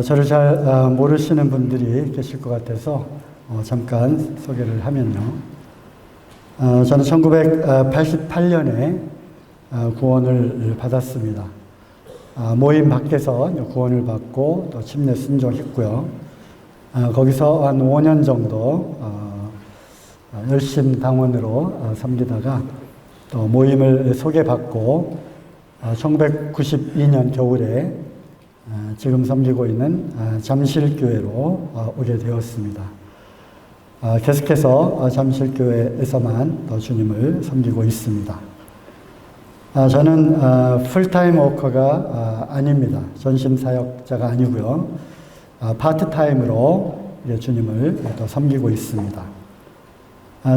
저를 잘 모르시는 분들이 계실 것 같아서 잠깐 소개를 하면요. 저는 1988년에 구원을 받았습니다. 모임 밖에서 구원을 받고 또 침례 순종했고요. 거기서 한 5년 정도 열심 당원으로 섬기다가 또 모임을 소개받고 1992년 겨울에 지금 섬기고 있는 잠실교회로 오게 되었습니다. 계속해서 잠실교회에서만 또 주님을 섬기고 있습니다. 저는 풀타임 워커가 아닙니다. 전심사역자가 아니고요. 파트타임으로 주님을 또 섬기고 있습니다.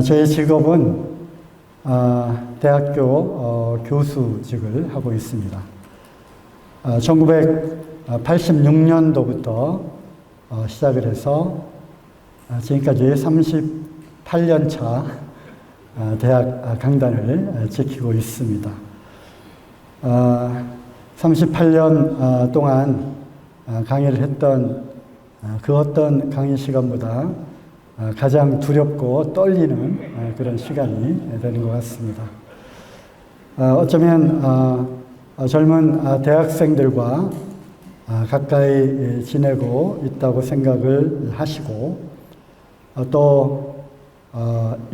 저의 직업은 대학교 교수직을 하고 있습니다. 1986년도부터 시작을 해서 지금까지 38년 차 대학 강단을 지키고 있습니다. 38년 동안 강의를 했던 그 어떤 강의 시간보다 가장 두렵고 떨리는 그런 시간이 되는 것 같습니다. 어쩌면 젊은 대학생들과 가까이 지내고 있다고 생각을 하시고 또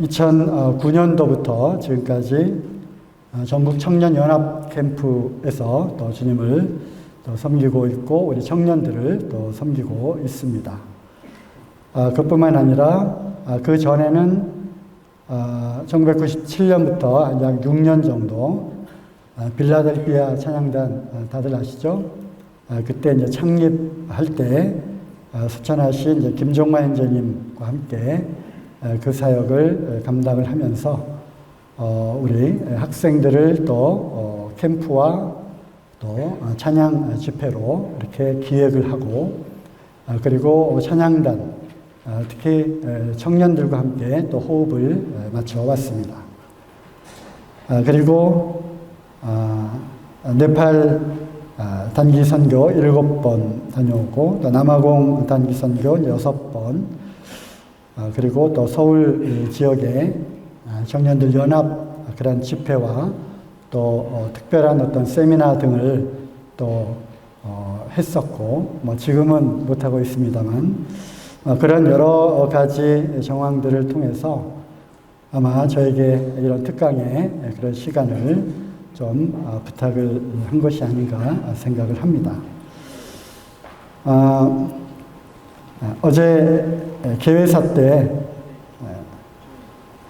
2009년도부터 지금까지 전국 청년연합 캠프에서 또 주님을 또 섬기고 있고 우리 청년들을 또 섬기고 있습니다. 그뿐만 아니라 그 전에는 1997년부터 약 6년 정도 빌라델피아 찬양단 다들 아시죠? 그때 이제 창립할 때 소천하신 이제 김종만 형제님과 함께 그 사역을 감당을 하면서 우리 학생들을 또 캠프와 또 찬양 집회로 이렇게 기획을 하고 그리고 찬양단 특히 청년들과 함께 또 호흡을 맞춰 왔습니다. 그리고 네팔 단기 선교 7번 다녀오고 또 남아공 단기 선교 6번 그리고 또 서울 지역의 청년들 연합 그런 집회와 또 특별한 어떤 세미나 등을 또 했었고 뭐 지금은 못하고 있습니다만 그런 여러 가지 정황들을 통해서 아마 저에게 이런 특강의 그런 시간을 좀 부탁을 한 것이 아닌가 생각을 합니다. 어제 개회사 때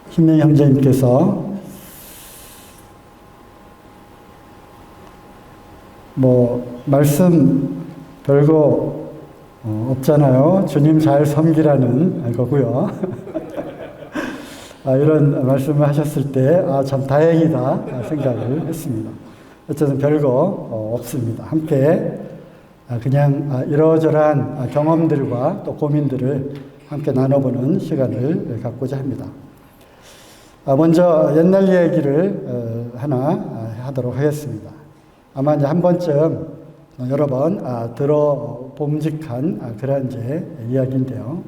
힘내 형제님께서 뭐 말씀 별거 없잖아요. 주님 잘 섬기라는 거고요. 이런 말씀을 하셨을 때 참 다행이다 생각을 했습니다. 어쨌든 별거 없습니다. 함께 그냥 이러저러한 경험들과 또 고민들을 함께 나눠보는 시간을 갖고자 합니다. 먼저 옛날 얘기를 하나 하도록 하겠습니다. 아마 이제 한 번쯤 여러 번 들어봄직한 그런 이제 이야기인데요.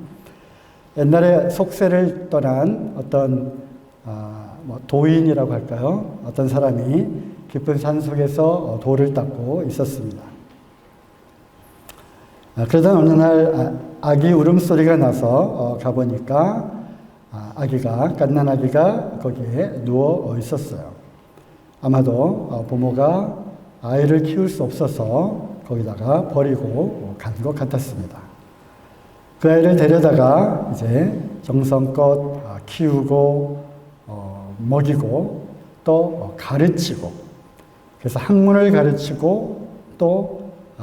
옛날에 속세를 떠난 어떤 뭐 도인이라고 할까요? 어떤 사람이 깊은 산 속에서 돌을 닦고 있었습니다. 그러던 어느 날 아기 울음소리가 나서 가보니까 갓난아기가 거기에 누워 있었어요. 아마도 부모가 아이를 키울 수 없어서 거기다가 버리고 간 것 같았습니다. 그 아이를 데려다가 이제 정성껏 키우고 먹이고 또 가르치고 그래서 학문을 가르치고 또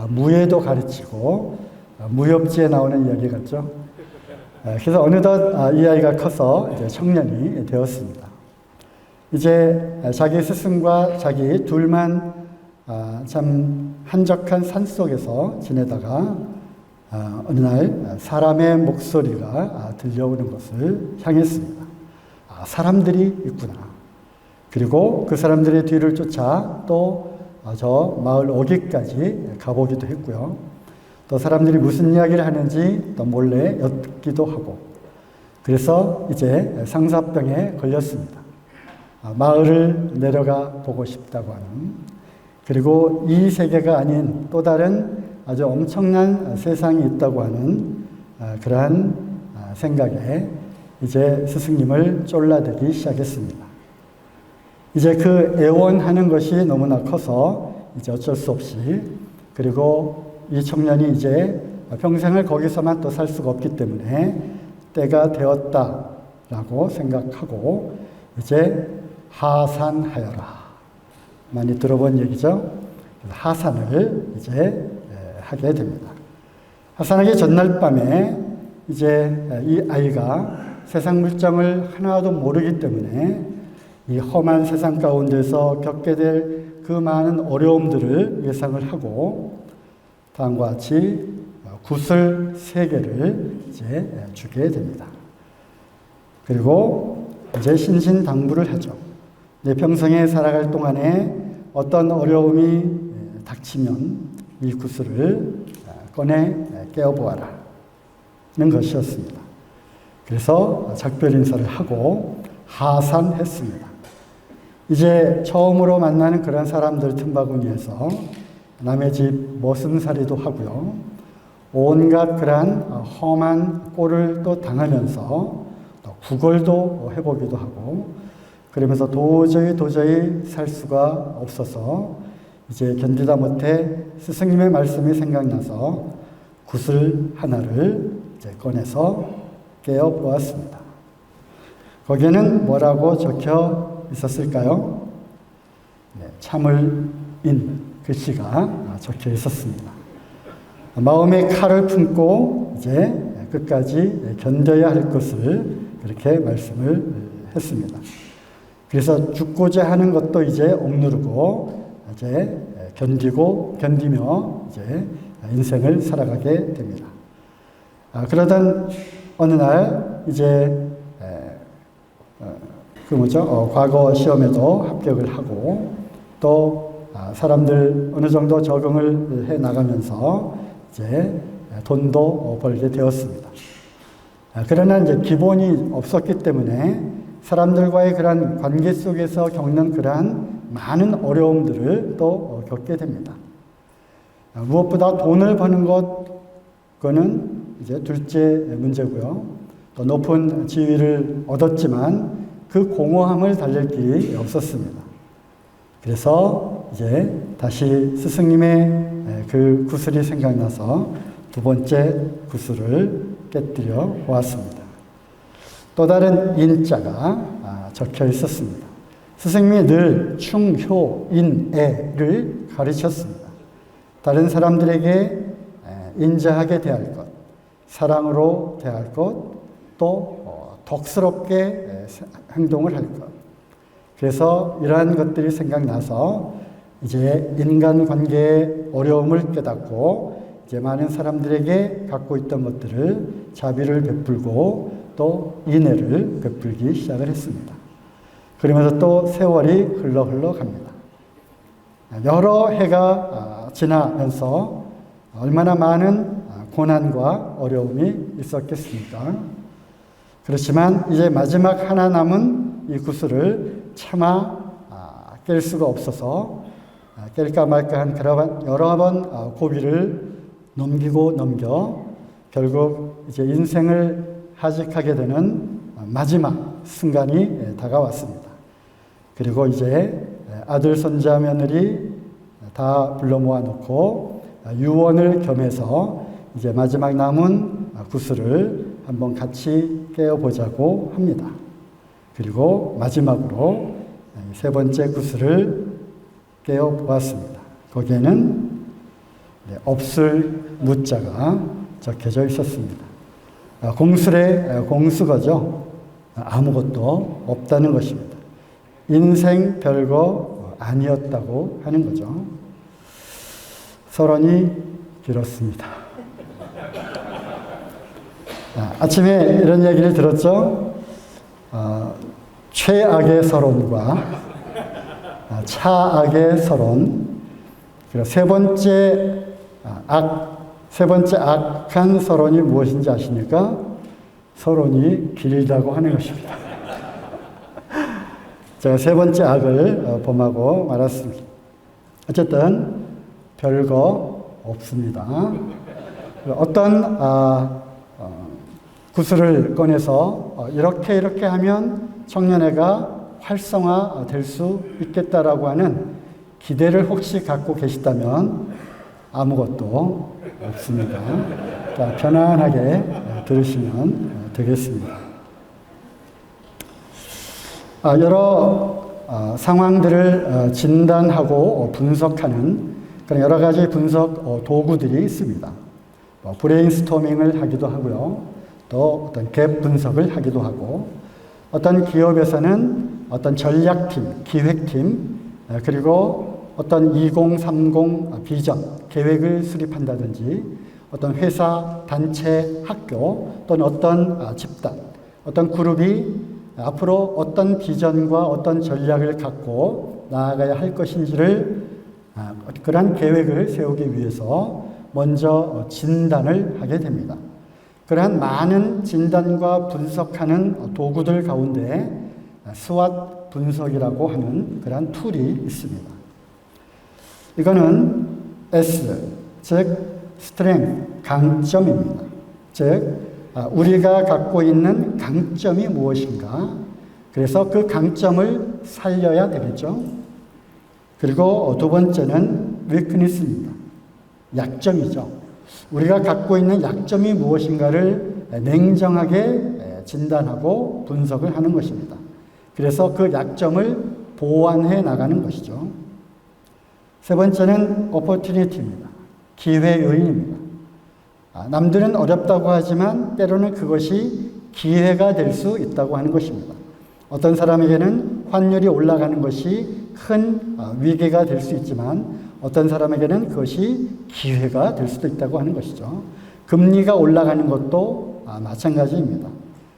무예도 가르치고 무협지에 나오는 이야기 같죠. 그래서 어느덧 이 아이가 커서 이제 청년이 되었습니다. 이제 자기 스승과 자기 둘만 참 한적한 산 속에서 지내다가 어느 날 사람의 목소리가 들려오는 것을 향했습니다. 사람들이 있구나. 그리고 그 사람들의 뒤를 쫓아 또 저 마을 어귀까지 가보기도 했고요. 또 사람들이 무슨 이야기를 하는지 또 몰래 엿듣기도 하고, 그래서 이제 상사병에 걸렸습니다. 마을을 내려가 보고 싶다고 하는, 그리고 이 세계가 아닌 또 다른 아주 엄청난 세상이 있다고 하는 그러한 생각에 이제 스승님을 쫄라대기 시작했습니다. 이제 그 애원하는 것이 너무나 커서 이제 어쩔 수 없이, 그리고 이 청년이 이제 평생을 거기서만 또 살 수가 없기 때문에 때가 되었다라고 생각하고 이제 하산하여라. 많이 들어본 얘기죠? 하산을 이제 하게 됩니다. 하산하기 전날 밤에 이제 이 아이가 세상 물정을 하나도 모르기 때문에 이 험한 세상 가운데서 겪게 될 그 많은 어려움들을 예상을 하고 다음과 같이 굿을 3개를 이제 주게 됩니다. 그리고 이제 신신당부를 하죠. 내 평생에 살아갈 동안에 어떤 어려움이 닥치면 이 굿을 꺼내 깨어보아라 는 것이었습니다. 그래서 작별 인사를 하고 하산했습니다. 이제 처음으로 만나는 그런 사람들 틈바구니에서 남의 집 머슴살이도 하고요. 온갖 그러한 험한 꼴을 또 당하면서 또 구걸도 해보기도 하고, 그러면서 도저히 살 수가 없어서 이제 견디다 못해 스승님의 말씀이 생각나서 굿을 하나를 이제 꺼내서 깨어 보았습니다. 거기에는 뭐라고 적혀 있었을까요? 네, 참을인 글씨가 적혀 있었습니다. 마음의 칼을 품고 이제 끝까지 견뎌야 할 것을 그렇게 말씀을 했습니다. 그래서 죽고자 하는 것도 이제 억누르고 이제 견디며 이제 인생을 살아가게 됩니다. 그러던 어느 날 이제 과거 시험에도 합격을 하고 또 사람들 어느 정도 적응을 해 나가면서 이제 돈도 벌게 되었습니다. 그러나 이제 기본이 없었기 때문에 사람들과의 그러한 관계 속에서 겪는 그러한 많은 어려움들을 또 겪게 됩니다. 무엇보다 돈을 버는 그거는 이제 둘째 문제고요. 또 높은 지위를 얻었지만 그 공허함을 달랠 길이 없었습니다. 그래서 이제 다시 스승님의 그 구슬이 생각나서 2번째 구슬을 깨뜨려 보았습니다. 또 다른 인자가 적혀 있었습니다. 스승님이 늘 충효인애를 가르쳤습니다. 다른 사람들에게 인자하게 대할 것, 사랑으로 대할 것, 또 덕스럽게 행동을 할 것. 그래서 이러한 것들이 생각나서 이제 인간관계의 어려움을 깨닫고 이제 많은 사람들에게 갖고 있던 것들을 자비를 베풀고 또 인애를 베풀기 시작을 했습니다. 그러면서 또 세월이 흘러 갑니다. 여러 해가 지나면서 얼마나 많은 고난과 어려움이 있었겠습니까? 그렇지만 이제 마지막 하나 남은 이 구슬을 차마 깰 수가 없어서 깰까 말까 한 여러 번 고비를 넘겨 결국 이제 인생을 하직하게 되는 마지막 순간이 다가왔습니다. 그리고 이제 아들, 손자, 며느리 다 불러 모아놓고 유언을 겸해서 이제 마지막 남은 구슬을 한번 같이 깨어보자고 합니다. 그리고 마지막으로 3번째 구슬을 깨어보았습니다. 거기에는 없을 무자가 적혀져 있었습니다. 공술의 공수거죠. 아무것도 없다는 것입니다. 인생 별거 아니었다고 하는 거죠. 서론이 길었습니다. 아침에 이런 얘기를 들었죠. 최악의 서론과 차악의 서론, 그리고 3번째 악 세 번째 악한 서론이 무엇인지 아십니까? 서론이 길다고 하는 것입니다. 제가 세 번째 악을 범하고 말았습니다. 어쨌든 별거 없습니다. 어떤 구슬을 꺼내서 이렇게 하면 청년회가 활성화될 수 있겠다라고 하는 기대를 혹시 갖고 계시다면 아무것도 없습니다. 자, 편안하게 들으시면 되겠습니다. 여러 상황들을 진단하고 분석하는 그런 여러 가지 분석 도구들이 있습니다. 브레인스토밍을 하기도 하고요. 또 어떤 갭 분석을 하기도 하고, 어떤 기업에서는 어떤 전략팀, 기획팀, 그리고 어떤 2030 비전, 계획을 수립한다든지, 어떤 회사, 단체, 학교, 또는 어떤 집단, 어떤 그룹이 앞으로 어떤 비전과 어떤 전략을 갖고 나아가야 할 것인지를 그러한 계획을 세우기 위해서 먼저 진단을 하게 됩니다. 그러한 많은 진단과 분석하는 도구들 가운데 스왓 분석이라고 하는 그러한 툴이 있습니다. 이거는 S, 즉 스트렝스, 강점입니다. 즉 우리가 갖고 있는 강점이 무엇인가? 그래서 그 강점을 살려야 되겠죠. 그리고 두 번째는 weakness입니다. 약점이죠. 우리가 갖고 있는 약점이 무엇인가를 냉정하게 진단하고 분석을 하는 것입니다. 그래서 그 약점을 보완해 나가는 것이죠. 세 번째는 opportunity입니다. 기회 요인입니다. 남들은 어렵다고 하지만 때로는 그것이 기회가 될 수 있다고 하는 것입니다. 어떤 사람에게는 환율이 올라가는 것이 큰 위기가 될 수 있지만 어떤 사람에게는 그것이 기회가 될 수도 있다고 하는 것이죠. 금리가 올라가는 것도 마찬가지입니다.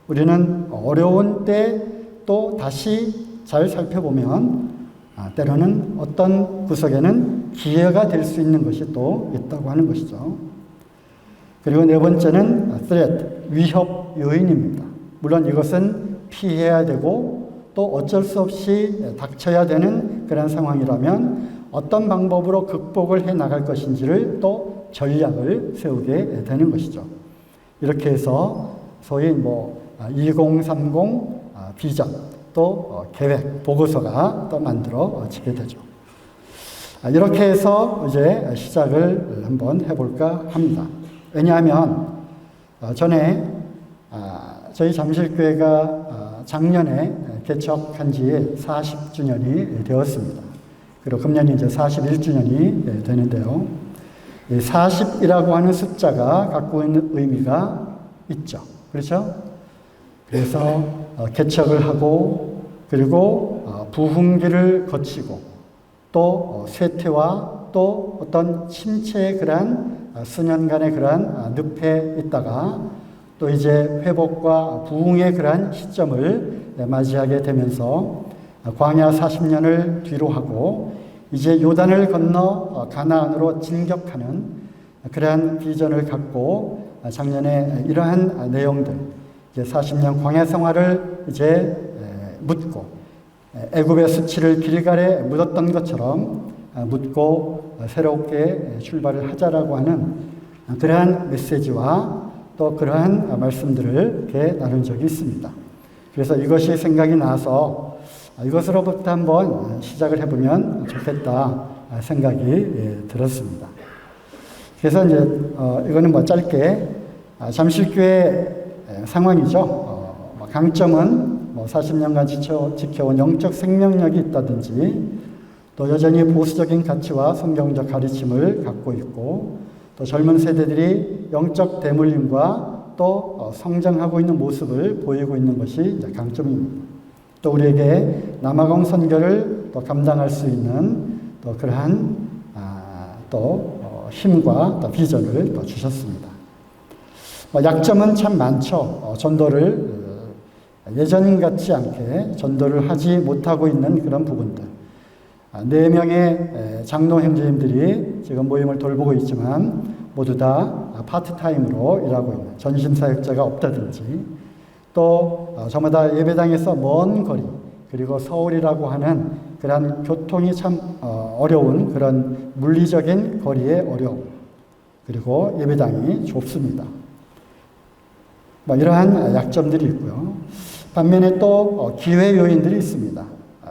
우리는 어려운 때 또 다시 잘 살펴보면 때로는 어떤 구석에는 기회가 될 수 있는 것이 또 있다고 하는 것이죠. 그리고 네 번째는 threat, 위협 요인입니다. 물론 이것은 피해야 되고 또 어쩔 수 없이 닥쳐야 되는 그런 상황이라면 어떤 방법으로 극복을 해 나갈 것인지를 또 전략을 세우게 되는 것이죠. 이렇게 해서 소위 2030 비전 또 계획, 보고서가 또 만들어지게 되죠. 이렇게 해서 이제 시작을 한번 해볼까 합니다. 왜냐하면 전에 저희 잠실교회가 작년에 개척한 지 40주년이 되었습니다. 그리고 금년이 이제 41주년이 되는데요. 이 40이라고 하는 숫자가 갖고 있는 의미가 있죠. 그렇죠? 그래서 개척을 하고 그리고 부흥기를 거치고 또 쇠퇴와 또 어떤 침체의 그러한 수년간의 그러한 늪에 있다가 또 이제 회복과 부흥의 그러한 시점을 맞이하게 되면서 광야 40년을 뒤로 하고 이제 요단을 건너 가나안으로 진격하는 그러한 비전을 갖고 작년에 이러한 내용들, 이제 40년 광야 생활을 이제 묻고 애굽의 수치를 길갈에 묻었던 것처럼 묻고 새롭게 출발을 하자라고 하는 그러한 메시지와 또 그러한 말씀들을 이렇게 나눈 적이 있습니다. 그래서 이것이 생각이 나서 이것으로부터 한번 시작을 해보면 좋겠다 생각이 들었습니다. 그래서 이제 이거는 짧게 잠실교회 상황이죠. 강점은 40년간 지켜온 영적 생명력이 있다든지 또 여전히 보수적인 가치와 성경적 가르침을 갖고 있고 또 젊은 세대들이 영적 대물림과 또 성장하고 있는 모습을 보이고 있는 것이 이제 강점입니다. 또 우리에게 남아공 선교를 또 감당할 수 있는 또 그러한 또 힘과 또 비전을 또 주셨습니다. 약점은 참 많죠. 전도를 예전 같지 않게 전도를 하지 못하고 있는 그런 부분들. 4명의 장로 형제님들이 지금 모임을 돌보고 있지만 모두 다 파트타임으로 일하고 있는 전심사역자가 없다든지 또 전부 다 예배당에서 먼 거리 그리고 서울이라고 하는 그러한 교통이 참 어려운 그런 물리적인 거리의 어려움 그리고 예배당이 좁습니다. 뭐 이러한 약점들이 있고요. 반면에 또 기회 요인들이 있습니다.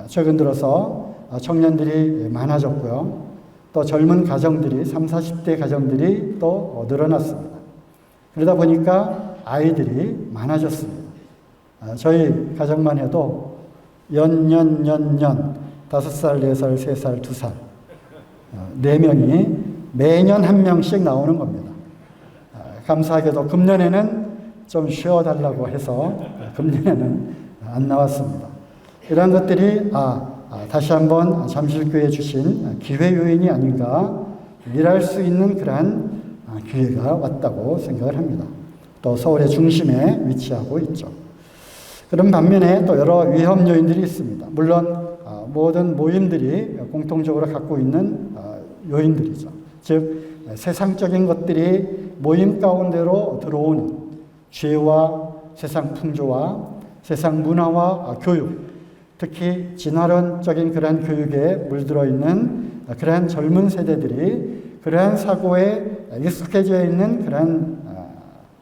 최근 들어서 청년들이 많아졌고요. 또 젊은 가정들이 30, 40대 가정들이 또 늘어났습니다. 그러다 보니까 아이들이 많아졌습니다. 저희 가정만 해도 연 5살, 4살, 3살, 2살 4명이 매년 한 명씩 나오는 겁니다. 감사하게도 금년에는 좀 쉬어달라고 해서 금년에는 안 나왔습니다. 이러한 것들이 다시 한번 잠실교회에 주신 기회 요인이 아닌가 일할 수 있는 그러한 기회가 왔다고 생각을 합니다. 또 서울의 중심에 위치하고 있죠. 그런 반면에 또 여러 위험 요인들이 있습니다. 물론 모든 모임들이 공통적으로 갖고 있는 요인들이죠. 즉 세상적인 것들이 모임 가운데로 들어오는 죄와 세상 풍조와 세상 문화와 교육, 특히 진화론적인 그러한 교육에 물들어 있는 그러한 젊은 세대들이 그러한 사고에 익숙해져 있는 그러한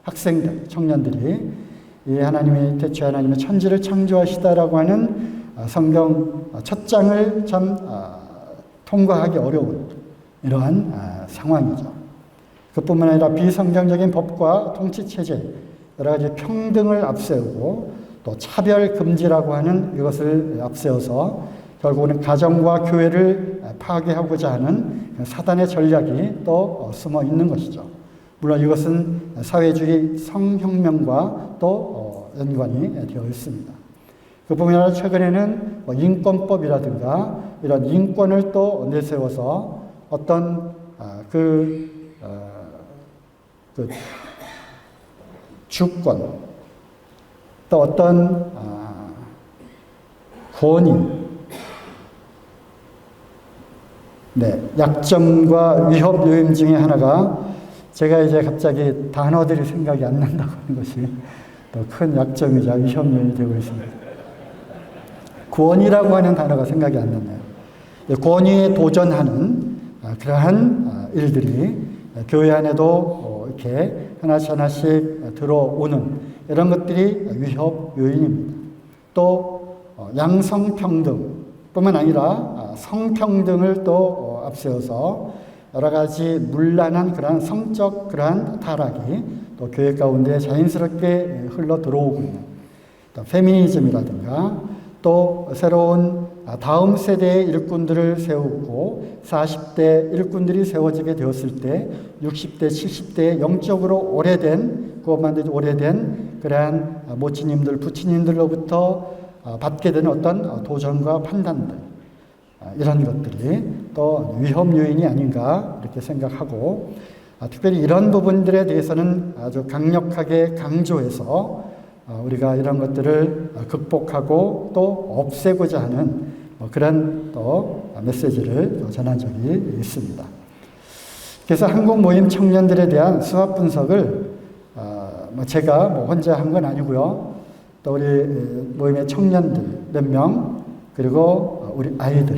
학생들, 청년들이 이 하나님이 대체 하나님의 천지를 창조하시다라고 하는 성경 첫 장을 참 통과하기 어려운 이러한 상황이죠. 그뿐만 아니라 비성경적인 법과 통치체제, 여러 가지 평등을 앞세우고 또 차별 금지라고 하는 이것을 앞세워서 결국은 가정과 교회를 파괴하고자 하는 사단의 전략이 또 숨어 있는 것이죠. 물론 이것은 사회주의 성혁명과 또 연관이 되어 있습니다. 그뿐만 아니라 최근에는 인권법이라든가 이런 인권을 또 내세워서 어떤 주권 또 어떤 권위, 약점과 위협 요인 중에 하나가 제가 이제 갑자기 단어들이 생각이 안 난다고 하는 것이 또 큰 약점이자 위협 요인이 되고 있습니다. 권위라고 하는 단어가 생각이 안 나네요. 권위에 도전하는 그러한 일들이 교회 안에도 이렇게 하나씩 들어오는 이런 것들이 위협 요인입니다. 또 양성평등뿐만 아니라 성평등을 또 앞세워서 여러 가지 문란한 그러한 성적 그러한 타락이 또 교회 가운데 자연스럽게 흘러 들어오고 있는 또 페미니즘이라든가 또 새로운 다음 세대의 일꾼들을 세우고 40대 일꾼들이 세워지게 되었을 때 60대, 70대 영적으로 오래된 그것만도 오래된 그러한 모치님들, 부치님들로부터 받게 되는 어떤 도전과 판단들 이런 것들이 또 위험 요인이 아닌가 이렇게 생각하고 특별히 이런 부분들에 대해서는 아주 강력하게 강조해서 우리가 이런 것들을 극복하고 또 없애고자 하는 그런 또 메시지를 전한 적이 있습니다. 그래서 한국 모임 청년들에 대한 수합 분석을 제가 혼자 한 건 아니고요. 또 우리 모임의 청년들 몇 명 그리고 우리 아이들,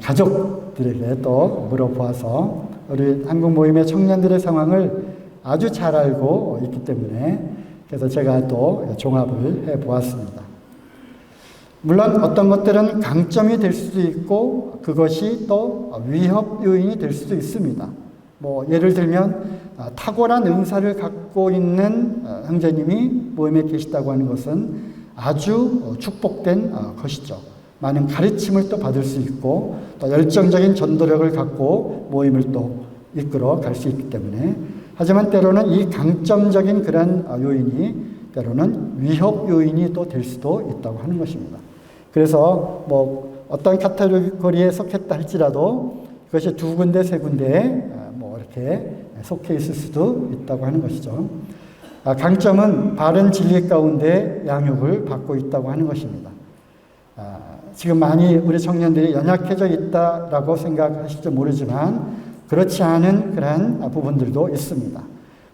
가족들에게 또 물어보아서 우리 한국 모임의 청년들의 상황을 아주 잘 알고 있기 때문에 그래서 제가 또 종합을 해보았습니다. 물론 어떤 것들은 강점이 될 수도 있고 그것이 또 위협 요인이 될 수도 있습니다. 예를 들면 탁월한 은사를 갖고 있는 형제님이 모임에 계시다고 하는 것은 아주 축복된 것이죠. 많은 가르침을 또 받을 수 있고 또 열정적인 전도력을 갖고 모임을 또 이끌어 갈 수 있기 때문에 하지만 때로는 이 강점적인 그런 요인이 때로는 위협 요인이 또 될 수도 있다고 하는 것입니다. 그래서 어떤 카테고리에 속했다 할지라도 그것이 두 군데, 세 군데에 이렇게 속해 있을 수도 있다고 하는 것이죠. 강점은 바른 진리 가운데 양육을 받고 있다고 하는 것입니다. 지금 많이 우리 청년들이 연약해져 있다라고 생각하실지 모르지만 그렇지 않은 그러한 부분들도 있습니다.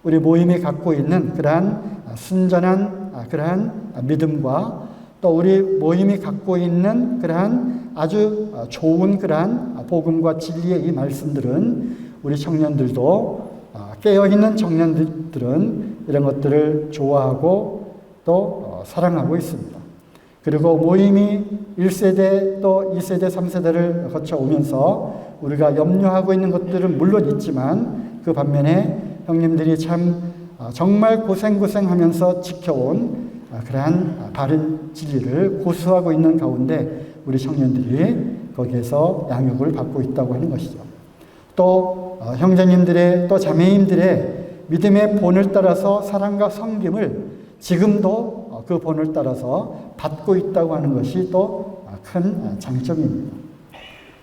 우리 모임이 갖고 있는 그러한 순전한 그러한 믿음과 또 우리 모임이 갖고 있는 그러한 아주 좋은 그러한 복음과 진리의 이 말씀들은 우리 청년들도 깨어있는 청년들은 이런 것들을 좋아하고 또 사랑하고 있습니다. 그리고 모임이 1세대 또 2세대, 3세대를 거쳐오면서 우리가 염려하고 있는 것들은 물론 있지만 그 반면에 형님들이 참 정말 고생하면서 지켜온 그러한 바른 진리를 고수하고 있는 가운데 우리 청년들이 거기에서 양육을 받고 있다고 하는 것이죠. 또 형제님들의 또 자매님들의 믿음의 본을 따라서 사랑과 섬김을 지금도 그 본을 따라서 받고 있다고 하는 것이 또 큰 장점입니다.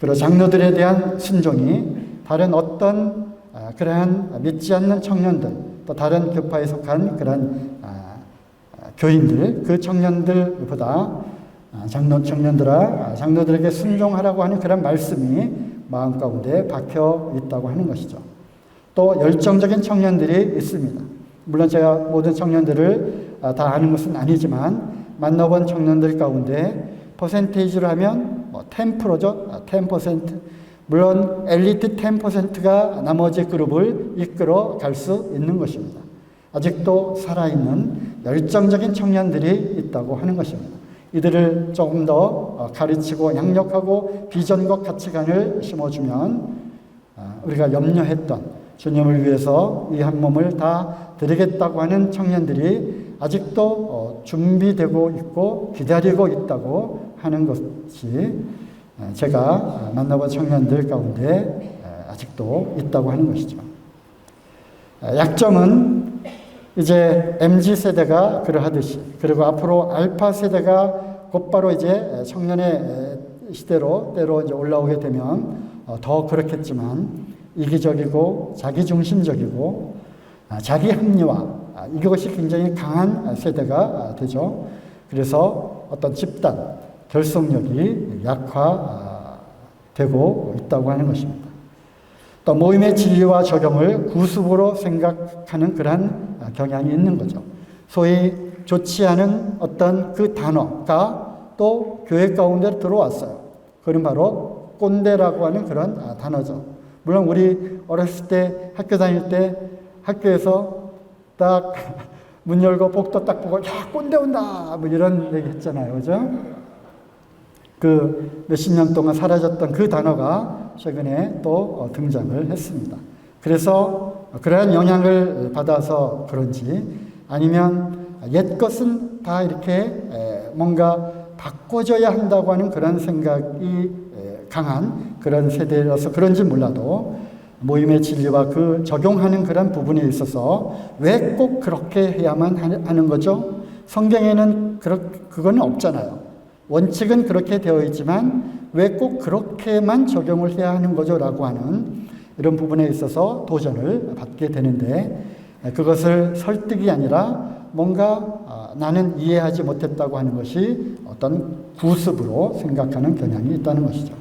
그리고 장로들에 대한 순종이 다른 어떤 그러한 믿지 않는 청년들 또 다른 교파에 속한 그러한 교인들 그 청년들보다 청년들아 장로들에게 순종하라고 하는 그런 말씀이 마음 가운데 박혀 있다고 하는 것이죠. 또 열정적인 청년들이 있습니다. 물론 제가 모든 청년들을 다 아는 것은 아니지만 만나본 청년들 가운데 퍼센테이지로 하면 10%죠. 10%. 물론 엘리트 10%가 나머지 그룹을 이끌어 갈 수 있는 것입니다. 아직도 살아있는 열정적인 청년들이 있다고 하는 것입니다. 이들을 조금 더 가르치고 양육하고 비전과 가치관을 심어주면 우리가 염려했던 주님을 위해서 이 한 몸을 다 드리겠다고 하는 청년들이 아직도 준비되고 있고 기다리고 있다고 하는 것이 제가 만나본 청년들 가운데 아직도 있다고 하는 것이죠. 약점은 이제 MZ세대가 그러하듯이 그리고 앞으로 알파세대가 곧바로 이제 청년의 시대로 때로 이제 올라오게 되면 더 그렇겠지만 이기적이고 자기중심적이고 자기 합리화 이것이 굉장히 강한 세대가 되죠. 그래서 어떤 집단 결속력이 약화되고 있다고 하는 것입니다. 또 모임의 진리와 적용을 구습으로 생각하는 그러한 경향이 있는 거죠. 소위 좋지 않은 어떤 그 단어가 또 교회 가운데 들어왔어요. 그건 바로 꼰대라고 하는 그런 단어죠. 물론 우리 어렸을 때 학교 다닐 때 학교에서 딱 문 열고 복도 딱 보고 야 꼰대 온다 뭐 이런 얘기 했잖아요. 그죠? 그 몇십 년 동안 사라졌던 그 단어가 최근에 또 등장을 했습니다. 그래서 그러한 영향을 받아서 그런지 아니면 옛 것은 다 이렇게 뭔가 바꿔줘야 한다고 하는 그런 생각이 강한 그런 세대라서 그런지 몰라도 모임의 진리와 그 적용하는 그런 부분에 있어서 왜 꼭 그렇게 해야만 하는 거죠? 성경에는 그건 없잖아요. 원칙은 그렇게 되어 있지만 왜 꼭 그렇게만 적용을 해야 하는 거죠? 라고 하는 이런 부분에 있어서 도전을 받게 되는데 그것을 설득이 아니라 뭔가 나는 이해하지 못했다고 하는 것이 어떤 구습으로 생각하는 경향이 있다는 것이죠.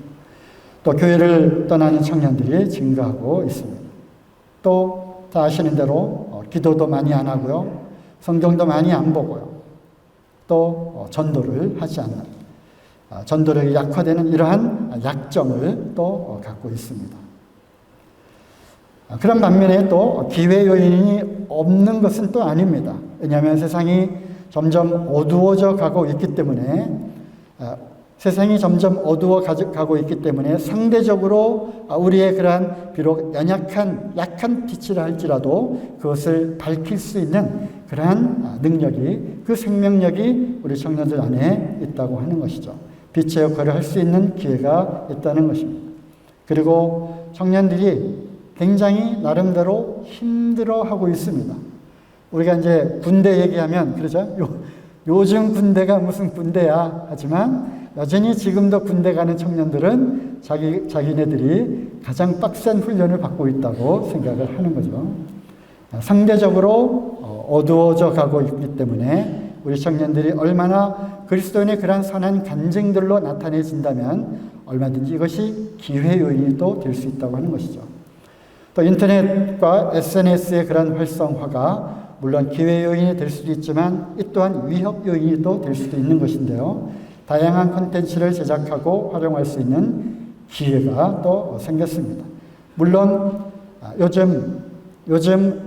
또 교회를 떠나는 청년들이 증가하고 있습니다. 또 다 아시는 대로 기도도 많이 안 하고요. 성경도 많이 안 보고요. 또 전도를 하지 않는 전도력이 약화되는 이러한 약점을 또 갖고 있습니다. 그런 반면에 또 기회 요인이 없는 것은 또 아닙니다. 왜냐하면 세상이 점점 어두워져 가고 있기 때문에 세상이 점점 어두워 가고 있기 때문에 상대적으로 우리의 그러한 비록 약한 빛이라 할지라도 그것을 밝힐 수 있는 그러한 능력이 그 생명력이 우리 청년들 안에 있다고 하는 것이죠. 빛의 역할을 할 수 있는 기회가 있다는 것입니다. 그리고 청년들이 굉장히 나름대로 힘들어하고 있습니다. 우리가 이제 군대 얘기하면 그러죠. 요즘 군대가 무슨 군대야 하지만 여전히 지금도 군대 가는 청년들은 자기네들이 가장 빡센 훈련을 받고 있다고 생각을 하는 거죠. 상대적으로 어두워져 가고 있기 때문에 우리 청년들이 얼마나 그리스도인의 그러한 선한 간증들로 나타내진다면 얼마든지 이것이 기회 요인이 또 될 수 있다고 하는 것이죠. 또 인터넷과 SNS의 그런 활성화가 물론 기회 요인이 될 수도 있지만 이 또한 위협 요인이 또 될 수도 있는 것인데요. 다양한 콘텐츠를 제작하고 활용할 수 있는 기회가 또 생겼습니다. 물론 요즘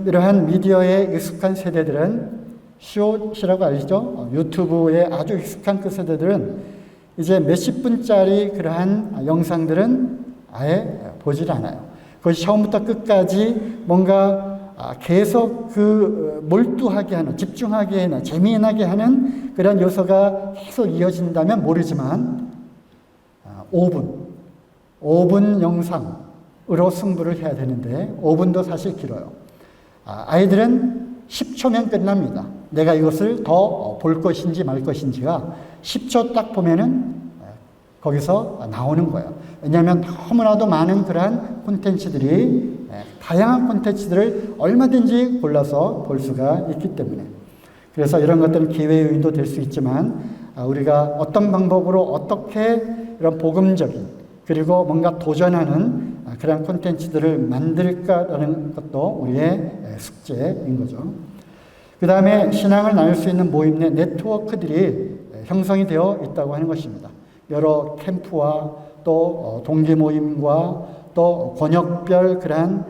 이러한 미디어에 익숙한 세대들은 숏이라고 알죠? 유튜브에 아주 익숙한 그 세대들은 이제 몇십 분짜리 그러한 영상들은 아예 보질 않아요. 그것이 처음부터 끝까지 뭔가 계속 그 몰두하게 하는, 집중하게 하는, 재미나게 하는 그런 요소가 계속 이어진다면 모르지만 5분 영상으로 승부를 해야 되는데 5분도 사실 길어요. 아이들은 10초면 끝납니다. 내가 이것을 더 볼 것인지 말 것인지가 10초 딱 보면은 거기서 나오는 거예요. 왜냐하면 너무나도 많은 그러한 콘텐츠들이 다양한 콘텐츠들을 얼마든지 골라서 볼 수가 있기 때문에 그래서 이런 것들은 기회 요인도 될 수 있지만 우리가 어떤 방법으로 어떻게 이런 복음적인 그리고 뭔가 도전하는 그런 콘텐츠들을 만들까라는 것도 우리의 숙제인 거죠. 그 다음에 신앙을 나눌 수 있는 모임 내 네트워크들이 형성이 되어 있다고 하는 것입니다. 여러 캠프와 또 동기 모임과 또 권역별 그러한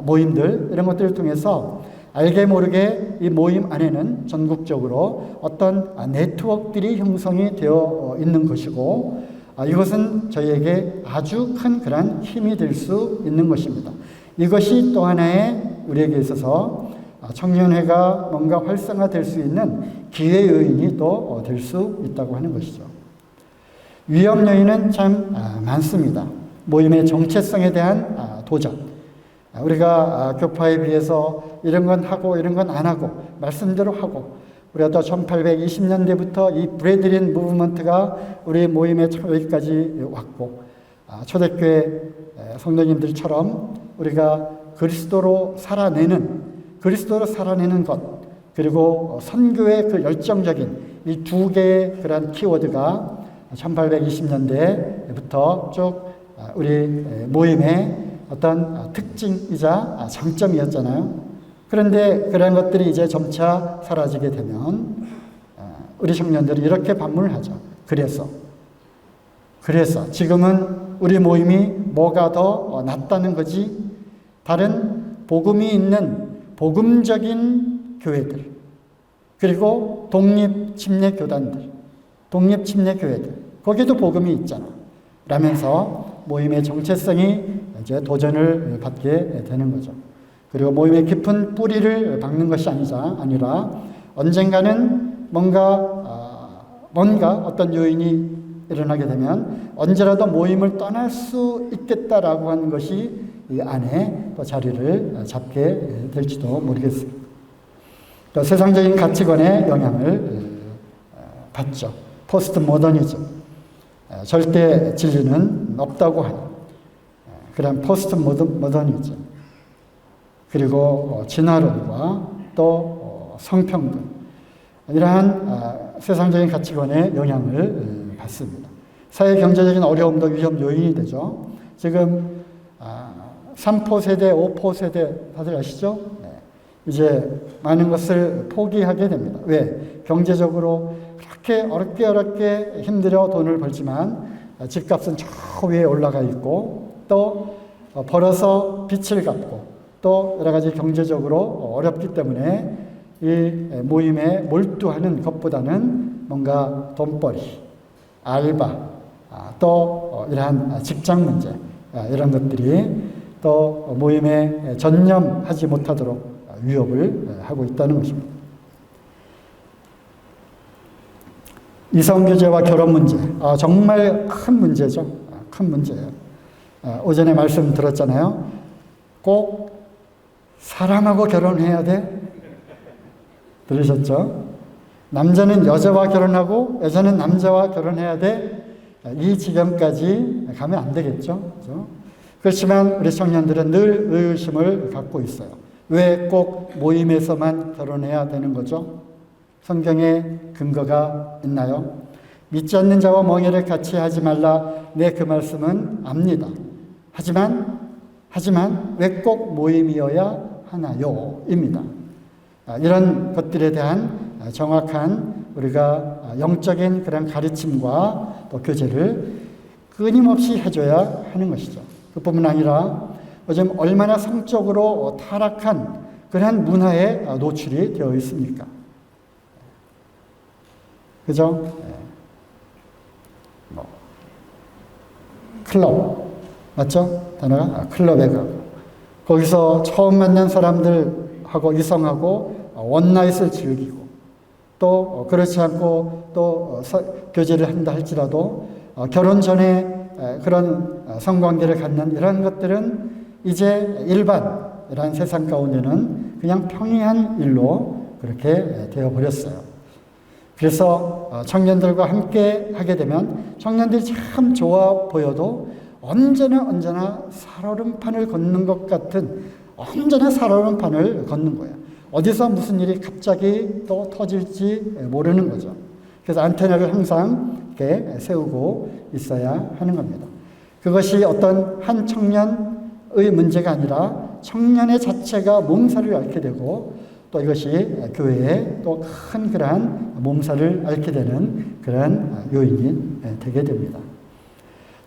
모임들 이런 것들을 통해서 알게 모르게 이 모임 안에는 전국적으로 어떤 네트워크들이 형성이 되어 있는 것이고 이것은 저희에게 아주 큰 그런 힘이 될 수 있는 것입니다. 이것이 또 하나의 우리에게 있어서 청년회가 뭔가 활성화될 수 있는 기회 요인이 또 될 수 있다고 하는 것이죠. 위험 요인은 참 많습니다. 모임의 정체성에 대한 도전. 우리가 교파에 비해서 이런 건 하고 이런 건 안 하고 말씀대로 하고 우리가 또 1820년대부터 이 브레드린 무브먼트가 우리 모임에 여기까지 왔고 초대교회 성도님들처럼 우리가 그리스도로 살아내는 것 그리고 선교의 그 열정적인 이 두 개의 그런 키워드가 1820년대부터 쭉 우리 모임의 어떤 특징이자 장점이었잖아요. 그런데 그런 것들이 이제 점차 사라지게 되면 우리 청년들이 이렇게 반문을 하죠. 그래서 지금은 우리 모임이 뭐가 더 낫다는 거지? 다른 복음이 있는 복음적인 교회들 그리고 독립침례교회들 거기도 복음이 있잖아 라면서 모임의 정체성이 이제 도전을 받게 되는 거죠. 그리고 모임의 깊은 뿌리를 박는 것이 아니라 언젠가는 뭔가 어떤 요인이 일어나게 되면 언제라도 모임을 떠날 수 있겠다라고 하는 것이 이 안에 또 자리를 잡게 될지도 모르겠습니다. 또 세상적인 가치관의 영향을 받죠. 포스트 모더니즘, 절대 진리는 없다고 하는 그런 포스트 모더니즘, 그리고 진화론과 또 성평등 이러한 세상적인 가치관의 영향을 받습니다. 사회 경제적인 어려움도 위험 요인이 되죠. 지금 3포 세대, 5포 세대 다들 아시죠? 이제 많은 것을 포기하게 됩니다. 왜? 경제적으로 그렇게 어렵게 힘들어 돈을 벌지만 집값은 저 위에 올라가 있고 또 벌어서 빚을 갚고 또 여러 가지 경제적으로 어렵기 때문에 이 모임에 몰두하는 것보다는 뭔가 돈벌이, 알바, 또 이러한 직장 문제 이런 것들이 또 모임에 전념하지 못하도록 위협을 하고 있다는 것입니다. 이성교제와 결혼 문제, 정말 큰 문제죠. 큰 문제예요. 오전에 말씀 들었잖아요. 꼭 사람하고 결혼해야 돼? 들으셨죠? 남자는 여자와 결혼하고 여자는 남자와 결혼해야 돼? 이 지경까지 가면 안 되겠죠? 그렇지만 우리 청년들은 늘 의심을 갖고 있어요. 왜 꼭 모임에서만 결혼해야 되는 거죠? 성경에 근거가 있나요? 믿지 않는 자와 멍에를 같이 하지 말라. 네, 그 말씀은 압니다. 하지만 하지만 왜 꼭 모임이어야 하나요? 입니다. 이런 것들에 대한 정확한 우리가 영적인 그런 가르침과 또 교제를 끊임없이 해줘야 하는 것이죠. 그뿐만 아니라 요즘 얼마나 성적으로 타락한 그러한 문화에 노출이 되어 있습니까? 그죠? 클럽, 맞죠? 단어가 클럽에 가고 거기서 처음 만난 사람들하고 이성하고 원나잇을 즐기고 또 그렇지 않고 또 교제를 한다 할지라도 결혼 전에 그런 성관계를 갖는 이런 것들은 이제 일반 세상 가운데는 그냥 평이한 일로 그렇게 되어버렸어요. 그래서 청년들과 함께 하게 되면 청년들이 참 좋아 보여도 언제나 살얼음판을 걷는 것 같은 언제나 살얼음판을 걷는 거예요. 어디서 무슨 일이 갑자기 또 터질지 모르는 거죠. 그래서 안테나를 항상 이렇게 세우고 있어야 하는 겁니다. 그것이 어떤 한 청년의 문제가 아니라 청년의 자체가 몸살을 앓게 되고 또 이것이 교회에 또 큰 그러한 몸살을 앓게 되는 그러한 요인이 되게 됩니다.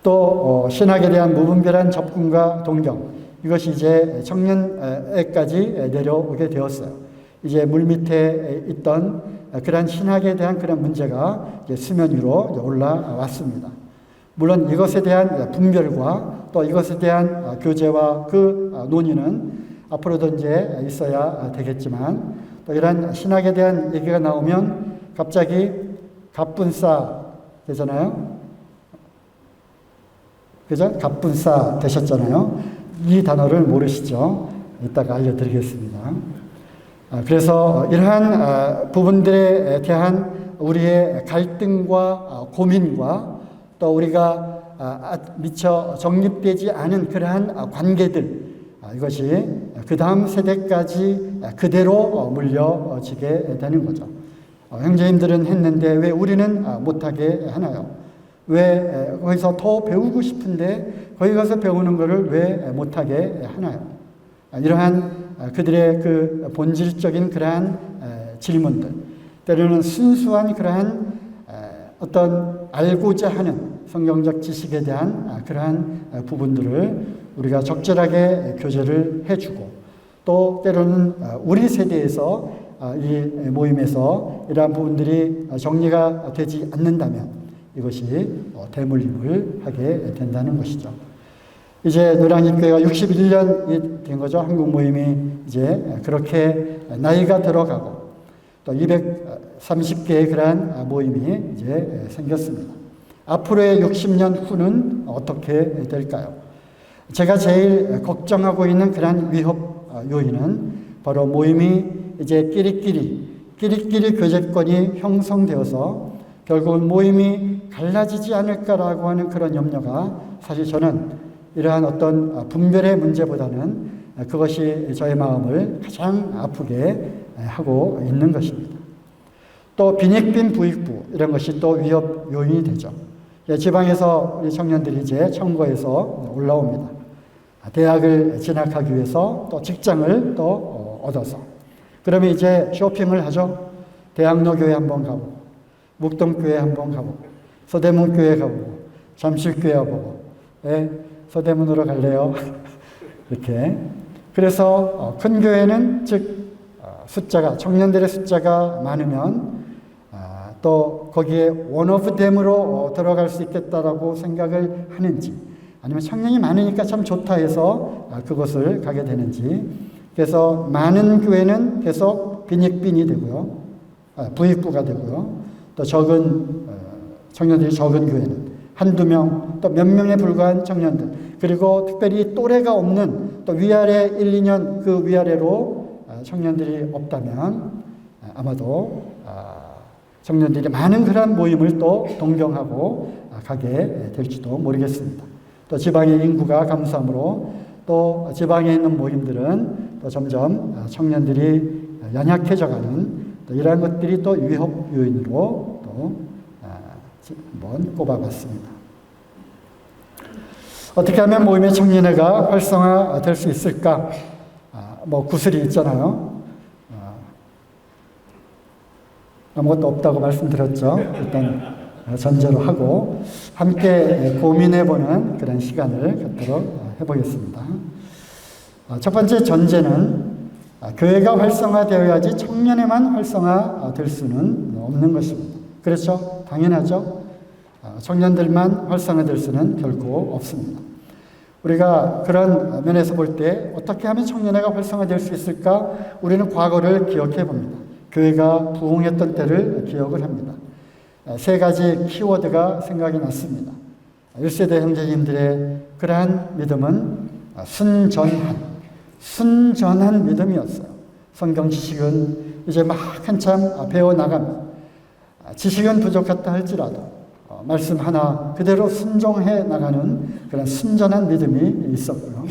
또 신학에 대한 무분별한 접근과 동경, 이것이 이제 청년에까지 내려오게 되었어요. 이제 물밑에 있던 그러한 신학에 대한 그런 문제가 이제 수면 위로 올라왔습니다. 물론 이것에 대한 분별과 또 이것에 대한 교제와 그 논의는 앞으로도 이제 있어야 되겠지만, 또 이런 신학에 대한 얘기가 나오면 갑자기 갑분싸 되잖아요. 그죠? 갑분싸 되셨잖아요. 이 단어를 모르시죠? 이따가 알려드리겠습니다. 그래서 이러한 부분들에 대한 우리의 갈등과 고민과 또 우리가 미처 정립되지 않은 그러한 관계들, 이것이 그 다음 세대까지 그대로 물려지게 되는 거죠. 형제님들은 했는데 왜 우리는 못하게 하나요? 왜 거기서 더 배우고 싶은데 거기 가서 배우는 것을 왜 못하게 하나요? 이러한 그들의 그 본질적인 그러한 질문들, 때로는 순수한 그러한 어떤 알고자 하는 성경적 지식에 대한 그러한 부분들을 우리가 적절하게 교제를 해주고, 또 때로는 우리 세대에서 이 모임에서 이러한 부분들이 정리가 되지 않는다면 이것이 대물림을 하게 된다는 것이죠. 이제 노량진교회가 61년이 된 거죠. 한국 모임이 이제 그렇게 나이가 들어가고 또 230개의 그러한 모임이 이제 생겼습니다. 앞으로의 60년 후는 어떻게 될까요? 제가 제일 걱정하고 있는 그러한 위협 요인은 바로 모임이 이제 끼리끼리 교제권이 형성되어서 결국은 모임이 갈라지지 않을까라고 하는 그런 염려가, 사실 저는 이러한 어떤 분별의 문제보다는 그것이 저의 마음을 가장 아프게 하고 있는 것입니다. 또 빈익빈 부익부, 이런 것이 또 위협 요인이 되죠. 지방에서 우리 청년들이 이제 청거에서 올라옵니다. 대학을 진학하기 위해서 또 직장을 또 얻어서, 그러면 이제 쇼핑을 하죠. 대학로교회 한번 가보고, 묵동교회 한번 가보고, 서대문교회 가보고, 잠실교회 가보고, 서대문으로 갈래요? 이렇게. 그래서 큰 교회는 즉 숫자가, 청년들의 숫자가 많으면 또 거기에 원오브댐으로 들어갈 수 있겠다라고 생각을 하는지, 아니면 청년이 많으니까 참 좋다 해서 그곳을 가게 되는지. 그래서 많은 교회는 계속 빈익빈이 되고요, 부익부가 되고요, 또 적은 청년들이 적은 교회는 한두 명, 또 몇 명에 불과한 청년들, 그리고 특별히 또래가 없는 또 위아래 1, 2년 그 위아래로 청년들이 없다면 아마도 청년들이 많은 그런 모임을 또 동경하고 가게 될지도 모르겠습니다. 또 지방의 인구가 감소함으로 또 지방에 있는 모임들은 또 점점 청년들이 연약해져가는 또 이러한 것들이 또 위협 요인으로 또 한번 꼽아봤습니다. 어떻게 하면 모임의 청년회가 활성화될 수 있을까? 구슬이 있잖아요. 아무것도 없다고 말씀드렸죠. 일단 전제로 하고 함께 고민해보는 그런 시간을 갖도록 해보겠습니다. 첫 번째 전제는 교회가 활성화되어야지 청년회만 활성화될 수는 없는 것입니다. 그렇죠? 당연하죠. 청년들만 활성화될 수는 결코 없습니다. 우리가 그런 면에서 볼 때 어떻게 하면 청년회가 활성화될 수 있을까? 우리는 과거를 기억해 봅니다. 교회가 부흥했던 때를 기억을 합니다. 세 가지 키워드가 생각이 났습니다. 1세대 형제님들의 그러한 믿음은 순전한 믿음이었어요. 성경 지식은 이제 막 한참 배워나갑니다. 지식은 부족했다 할지라도 말씀 하나 그대로 순종해 나가는 그런 순전한 믿음이 있었고요.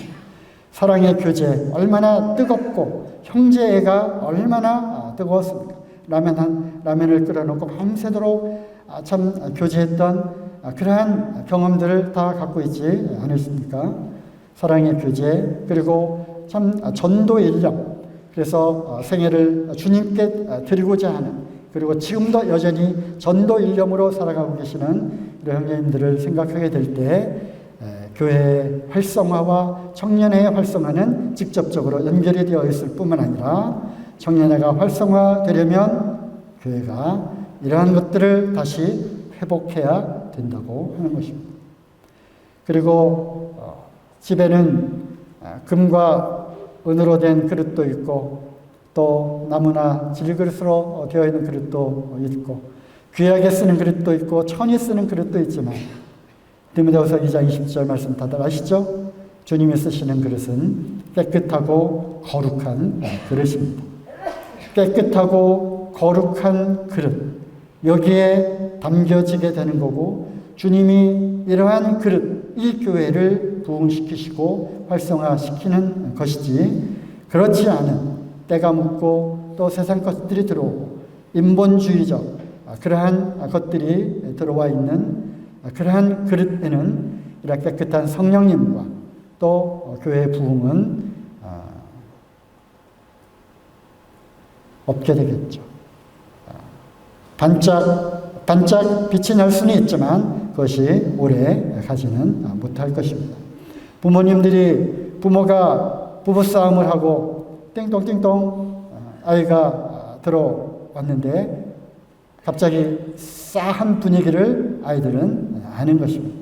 사랑의 교제 얼마나 뜨겁고 형제애가 얼마나 뜨거웠습니까? 라면을 끓여놓고 밤새도록 참 교제했던 그러한 경험들을 다 갖고 있지 않으십니까? 사랑의 교제 그리고 참 전도 일념 그래서 생애를 주님께 드리고자 하는 그리고 지금도 여전히 전도 일념으로 살아가고 계시는 우리 형제님들을 생각하게 될 때 교회의 활성화와 청년회의 활성화는 직접적으로 연결이 되어 있을 뿐만 아니라 청년회가 활성화되려면 교회가 이러한 것들을 다시 회복해야 된다고 하는 것입니다. 그리고 집에는 금과 은으로 된 그릇도 있고 또 나무나 질그릇으로 되어 있는 그릇도 있고 귀하게 쓰는 그릇도 있고 천히 쓰는 그릇도 있지만 디모데후서 2장 20절 말씀 다들 아시죠? 주님이 쓰시는 그릇은 깨끗하고 거룩한 그릇입니다. 깨끗하고 거룩한 그릇 여기에 담겨지게 되는 거고 주님이 이러한 그릇 이 교회를 부흥시키시고 활성화시키는 것이지 그렇지 않은 때가 묻고 또 세상 것들이 들어오고 인본주의적 그러한 것들이 들어와 있는 그러한 그릇에는 이런 깨끗한 성령님과 또 교회의 부흥은 없게 되겠죠. 반짝 빛이 날 수는 있지만 그것이 오래 가지는 못할 것입니다. 부모가 부부싸움을 하고 띵동띵동 아이가 들어왔는데 갑자기 싸한 분위기를 아이들은 아는 것입니다.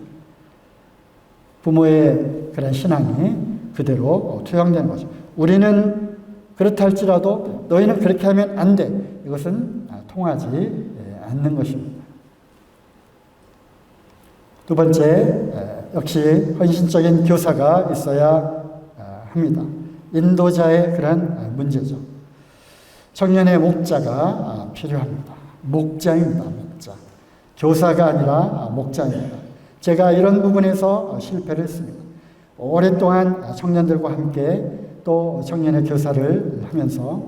부모의 그런 신앙이 그대로 투영되는 거죠. 우리는 그렇다 할지라도 너희는 그렇게 하면 안 돼. 이것은 통하지 않는 것입니다. 두 번째, 역시 헌신적인 교사가 있어야 합니다. 인도자의 그런 문제죠. 청년의 목자가 필요합니다. 목자입니다. 목자. 교사가 아니라 목자입니다. 제가 이런 부분에서 실패를 했습니다. 오랫동안 청년들과 함께 또 청년의 교사를 하면서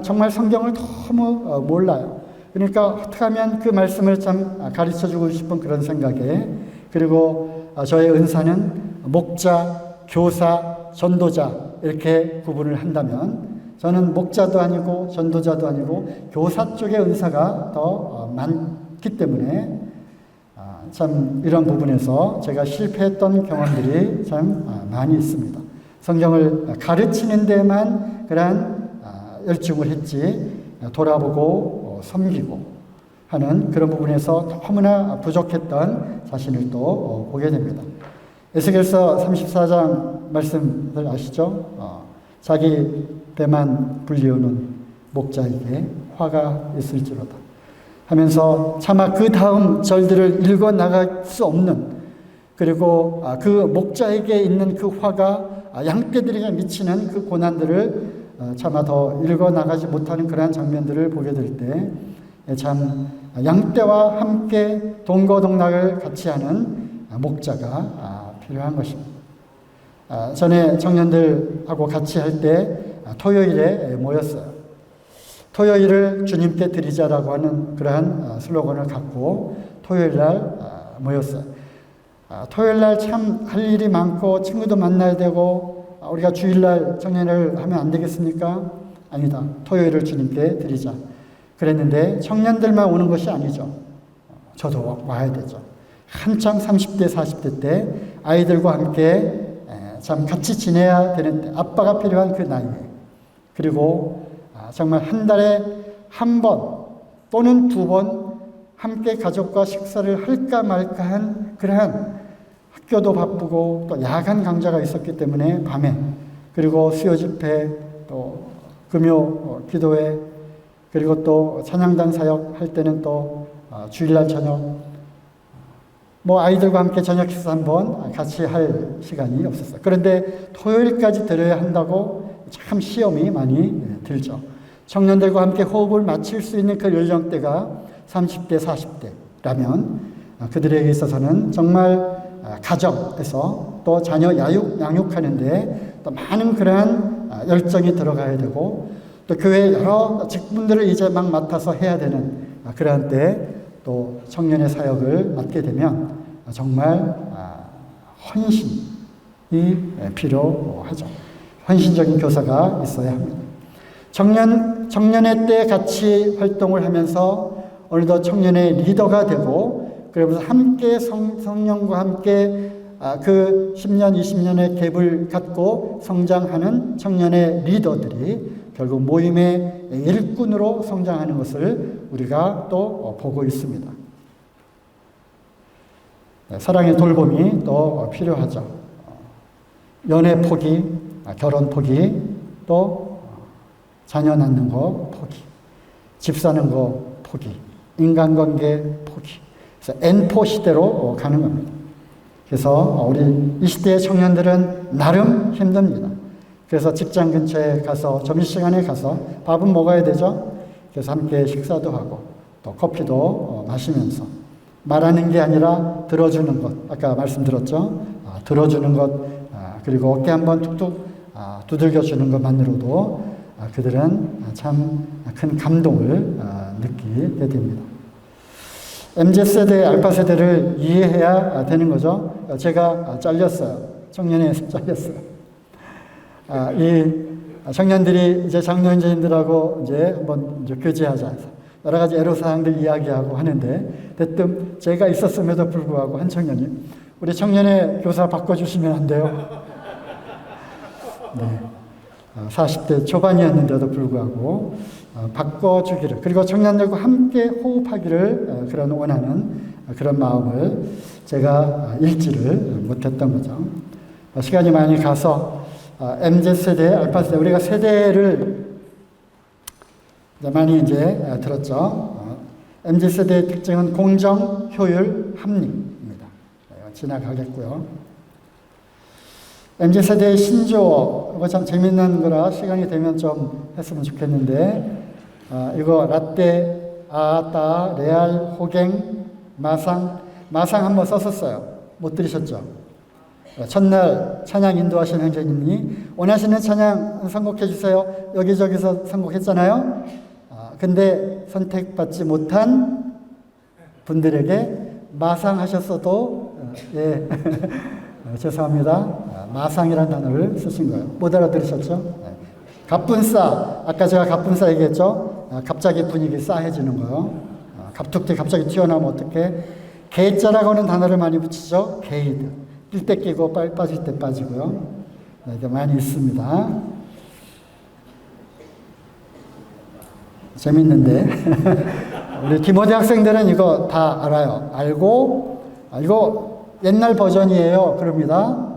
정말 성경을 너무 몰라요. 그러니까 어떻게 하면 그 말씀을 참 가르쳐주고 싶은 그런 생각에 그리고 저의 은사는 목자, 교사, 전도자 이렇게 구분을 한다면 저는 목자도 아니고 전도자도 아니고 교사 쪽의 은사가 더 많기 때문에 참 이런 부분에서 제가 실패했던 경험들이 참 많이 있습니다. 성경을 가르치는 데만 그러한 열중을 했지 돌아보고 섬기고 하는 그런 부분에서 너무나 부족했던 자신을 또 보게 됩니다. 에스겔서 34장 말씀을 아시죠? 자기 배만 불리우는 목자에게 화가 있을지로다 하면서 차마 그 다음 절들을 읽어 나갈 수 없는 그리고 그 목자에게 있는 그 화가 양떼들에게 미치는 그 고난들을 차마 더 읽어 나가지 못하는 그러한 장면들을 보게 될 때 참 양떼와 함께 동거동락을 같이 하는 목자가 필요한 것입니다. 전에 청년들하고 같이 할 때 토요일에 모였어요. 토요일을 주님께 드리자라고 하는 그러한 슬로건을 갖고 토요일 날 모였어요. 토요일날 참 할 일이 많고 친구도 만나야 되고 우리가 주일날 청년을 하면 안 되겠습니까? 아니다. 토요일을 주님께 드리자. 그랬는데 청년들만 오는 것이 아니죠. 저도 와야 되죠. 한참 30대, 40대 때 아이들과 함께 참 같이 지내야 되는데 아빠가 필요한 그 나이에 그리고 정말 한 달에 한 번 또는 두 번 함께 가족과 식사를 할까 말까 한 그러한 학교도 바쁘고 또 야간 강좌가 있었기 때문에 밤에 그리고 수요 집회 또 금요 기도회 그리고 또 찬양단 사역 할 때는 또 주일날 저녁 아이들과 함께 저녁 식사 한번 같이 할 시간이 없었어요. 그런데 토요일까지 들어야 한다고 참 시험이 많이 들죠. 청년들과 함께 호흡을 맞출 수 있는 그 연령대가 30대, 40대라면 그들에게 있어서는 정말 가정에서 또 자녀 양육하는데 또 많은 그러한 열정이 들어가야 되고 또 교회 여러 직분들을 이제 막 맡아서 해야 되는 그러한 때 또 청년의 사역을 맡게 되면 정말 헌신이 필요하죠. 헌신적인 교사가 있어야 합니다. 청년의 때 같이 활동을 하면서 어느덧 청년의 리더가 되고 그러면서 함께 성령과 함께 그 10년, 20년의 갭을 갖고 성장하는 청년의 리더들이 결국 모임의 일꾼으로 성장하는 것을 우리가 또 보고 있습니다. 사랑의 돌봄이 또 필요하죠. 연애 포기, 결혼 포기, 또 자녀 낳는 거 포기, 집 사는 거 포기, 인간관계 포기. 그래서 N4 시대로 가는 겁니다. 그래서 우리 이 시대의 청년들은 나름 힘듭니다. 그래서 직장 근처에 가서 점심시간에 가서 밥은 먹어야 되죠. 그래서 함께 식사도 하고 또 커피도 마시면서 말하는 게 아니라 들어주는 것. 아까 말씀드렸죠. 들어주는 것 그리고 어깨 한번 툭툭 두들겨주는 것만으로도 그들은 참 큰 감동을 느끼게 됩니다. MZ세대, 알파세대를 이해해야 되는 거죠. 제가 잘렸어요. 청년회에서 잘렸어요. 이 청년들이 이제 장로인재님들하고 이제 한번 교제하자 해서 여러 가지 애로사항들 이야기하고 하는데 대뜸 제가 있었음에도 불구하고 한 청년이 우리 청년회 교사 바꿔주시면 안 돼요? 네. 40대 초반이었는데도 불구하고 바꿔주기를 그리고 청년들과 함께 호흡하기를 그런 원하는 그런 마음을 제가 읽지를 못했던 거죠. 시간이 많이 가서 MZ세대, 알파세대 우리가 세대를 많이 이제 들었죠. MZ세대의 특징은 공정, 효율, 합리입니다. 지나가겠고요. MZ세대의 신조어, 이거 참 재밌는 거라 시간이 되면 좀 했으면 좋겠는데, 이거 라떼, 아따, 레알, 호갱, 마상 한번 썼었어요. 못 들으셨죠? 첫날 찬양 인도하신 형제님이 원하시는 찬양 선곡해 주세요. 여기저기서 선곡했잖아요. 근데 선택받지 못한 분들에게 마상하셨어도 예 죄송합니다. 마상이라는 단어를 쓰신 거예요. 못 알아들으셨죠? 갑분싸, 아까 제가 갑분싸 얘기했죠? 갑자기 분위기 싸해지는 거요. 갑툭튀 갑자기 튀어나오면 어떡해? 개자라고 하는 단어를 많이 붙이죠? 게이드. 뛸 때 끼고 빠질 때 빠지고요. 이게 많이 있습니다. 재밌는데 우리 디모데 학생들은 이거 다 알아요. 알고 이거 옛날 버전이에요. 그럽니다.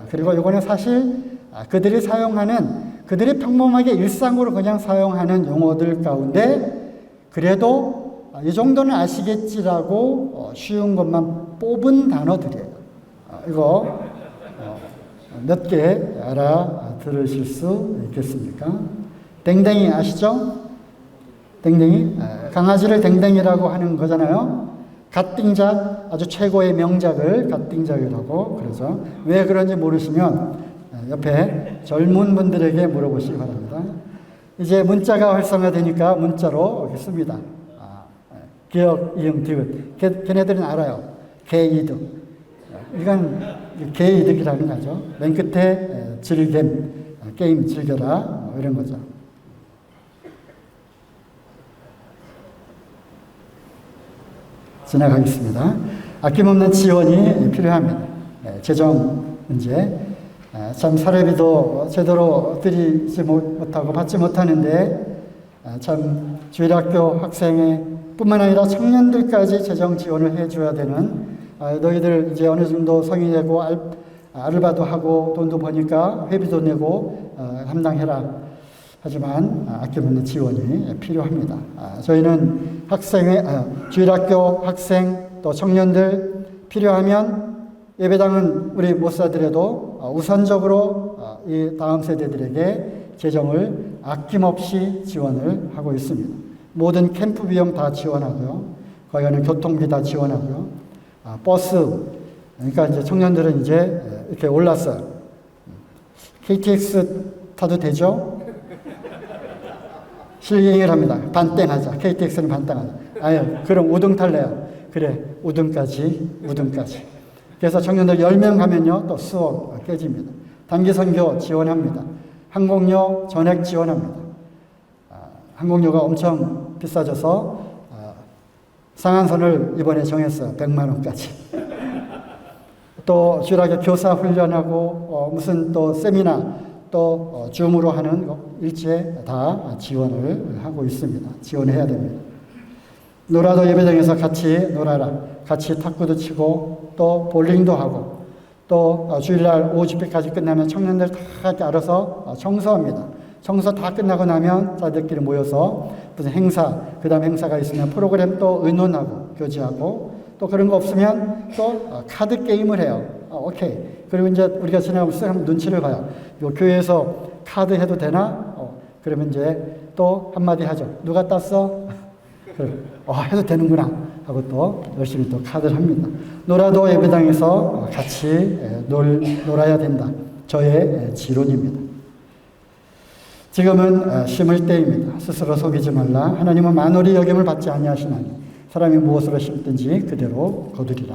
그리고 이거는 사실 그들이 사용하는 그들이 평범하게 일상으로 그냥 사용하는 용어들 가운데 그래도 이 정도는 아시겠지라고 쉬운 것만 뽑은 단어들이에요. 이거 몇 개 알아들으실 수 있겠습니까? 댕댕이 아시죠? 댕댕이? 강아지를 댕댕이라고 하는 거잖아요. 갓띵작, 아주 최고의 명작을 갓띵작이라고 그러죠. 왜 그런지 모르시면 옆에 젊은 분들에게 물어보시기 바랍니다. 이제 문자가 활성화되니까 문자로 이렇게 씁니다. 기억, 이응, 디귿. 걔네들은 알아요. 개, 이득. 이건 개이득이라는 거죠. 맨 끝에 즐겜, 게임 즐겨라 이런 거죠. 지나가겠습니다. 아낌없는 지원이 필요합니다. 재정 문제. 참 사례비도 제대로 드리지 못하고 받지 못하는데 참 주일학교 학생의 뿐만 아니라 청년들까지 재정 지원을 해줘야 되는 너희들 이제 어느 정도 성인이 되고 아르바도 하고 돈도 버니까 회비도 내고 감당해라. 하지만 아낌없는 지원이 필요합니다. 저희는 주일학교 학생 또 청년들 필요하면 예배당은 우리 못 사더라도 우선적으로 이 다음 세대들에게 재정을 아낌없이 지원을 하고 있습니다. 모든 캠프 비용 다 지원하고요. 거기 가는 교통비 다 지원하고요. 버스, 그러니까 이제 청년들은 이제 이렇게 올랐어요. KTX 타도 되죠? 실행을 합니다. 반땡하자. KTX는 반땡하자. 아유, 그럼 우등 탈래요. 그래, 우등까지. 그래서 청년들 10명 가면요, 또 수억 깨집니다. 단기 선교 지원합니다. 항공료 전액 지원합니다. 항공료가 엄청 비싸져서 상한선을 이번에 정했어요. 100만 원까지. 또 주일학교 교사 훈련하고 무슨 또 세미나 또 줌으로 하는 일체 다 지원을 하고 있습니다. 지원해야 됩니다. 놀아도 예배당에서 같이 놀아라. 같이 탁구도 치고 또 볼링도 하고 또 주일날 오후 집회까지 끝나면 청년들 다 알아서 청소합니다. 청소 다 끝나고 나면 자들끼리 모여서 무슨 행사, 그 다음 행사가 있으면 프로그램 또 의논하고 교제하고 또 그런 거 없으면 또 카드 게임을 해요. 오케이. 그리고 이제 우리가 지나가면 쓱 한번 눈치를 봐요. 요 교회에서 카드 해도 되나? 그러면 이제 또 한마디 하죠. 누가 땄어? 해도 되는구나 하고 또 열심히 또 카드를 합니다. 놀아도 예배당에서 같이 놀아야 된다. 저의 지론입니다. 지금은 심을 때입니다. 스스로 속이지 말라. 하나님은 만월이 여김을 받지 아니하시나니 사람이 무엇으로 심든지 그대로 거두리라.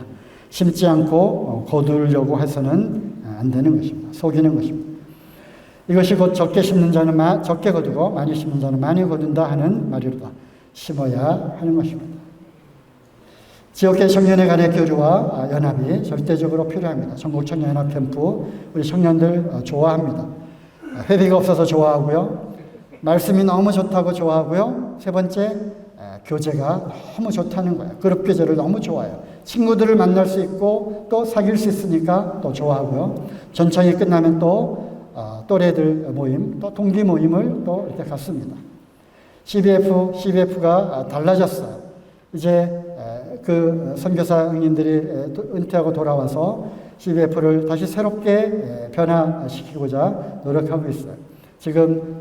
심지 않고 거두려고 해서는 안 되는 것입니다. 속이는 것입니다. 이것이 곧 적게 심는 자는 적게 거두고 많이 심는 자는 많이 거둔다 하는 말이로다. 심어야 하는 것입니다. 지역계 청년회 간의 교류와 연합이 절대적으로 필요합니다. 전국 청년연합 캠프 우리 청년들 좋아합니다. 회비가 없어서 좋아하고요. 말씀이 너무 좋다고 좋아하고요. 세 번째, 교제가 너무 좋다는 거예요. 그룹 교제를 너무 좋아해요. 친구들을 만날 수 있고 또 사귈 수 있으니까 또 좋아하고요. 전청이 끝나면 또 또래들 모임, 또 동기 모임을 또 이렇게 갔습니다. CBF가 달라졌어요. 이제 그 선교사 형님들이 은퇴하고 돌아와서 CBF를 다시 새롭게 변화시키고자 노력하고 있어요. 지금